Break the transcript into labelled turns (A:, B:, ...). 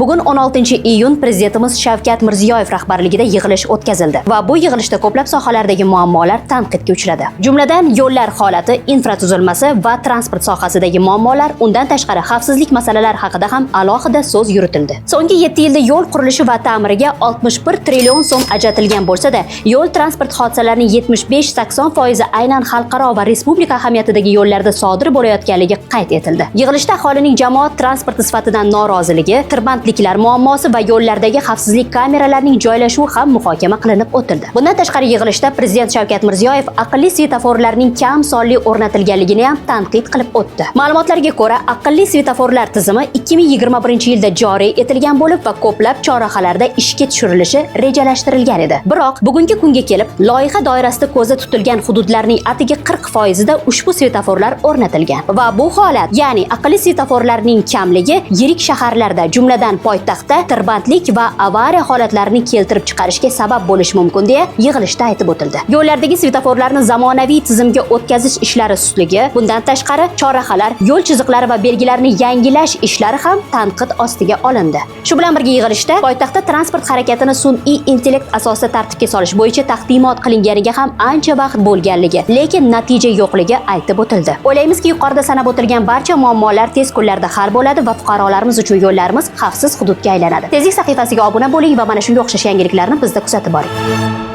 A: Bugun 16-iyun Prezidentimiz Shavkat Mirziyoyev rahbarligida yig'ilish o'tkazildi va bu yig'ilishda ko'plab sohalardagi muammolar tanqidga uchradi. Jumladan, yo'llar holati, infratuzilmasi va transport sohasidagi muammolar, undan tashqari xavfsizlik masalalari haqida ham alohida so'z yuritildi. So'nggi 7 yilda yo'l qurilishi va ta'miriga 61 trillion so'm ajratilgan bo'lsa-da, yo'l transport hodisalarining 75-80% aynan xalqaro va respublika ahamiyatidagi yo'llarda sodir bo'layotganligi qayd etildi. Yig'ilishda aholining jamoat transporti sifatidan noroziligi, tirbandliklar muammosi va yo'llardagi xavfsizlik kameralarining joylashuvi ham muhokama qilinib o'tildi. Bundan tashqari yig'ilishda Prezident Shavkat Mirziyoyev aqlli svetoforlarning kam sonli o'rnatilganligini ham tanqid qilib o'tdi. Ma'lumotlarga ko'ra, aqlli svetoforlar tizimi 2021-yilda joriy etilgan bo'lib va ko'plab chorrahalarda ishga tushirilishi rejalashtirilgan edi. Biroq bugungi kunga kelib, loyiha doirasida ko'zda tutilgan hududlarning atigi 40%da ushbu svetoforlar o'rnatilgan va bu holat, ya'ni aqlli svetoforlarning kamligi yirik shaharlarda, jumladan poytaxtda tirbandlik va avariya holatlarini keltirib chiqarishga sabab bo'lishi mumkin deya yig'ilishda aytib o'tildi. Yo'llardagi svetoforlarni zamonaviy tizimga o'tkazish ishlari sustligi, bundan tashqari chorrahalar, yo'l chiziqlari va belgilarini yangilash ishlari ham tanqid ostiga olindi. Shu bilan birga yig'ilishda poytaxtda transport harakatini sun'iy intellekt asosida tartibga solish bo'yicha taqdimot qilinganiga ham ancha vaqt bo'lganligi, lekin natija yo'qligi aytib o'tildi. O'ylaymizki, yuqorida sanab o'tilgan barcha muammolar tez kunlarda hal bo'ladi va fuqarolarimiz uchun yo'llarimiz xavfsiz hududga aylanadi. Tezlik sahifasiga obuna bo'ling va mana shunga o'xshash yangiliklarni bizda kuzatib boring.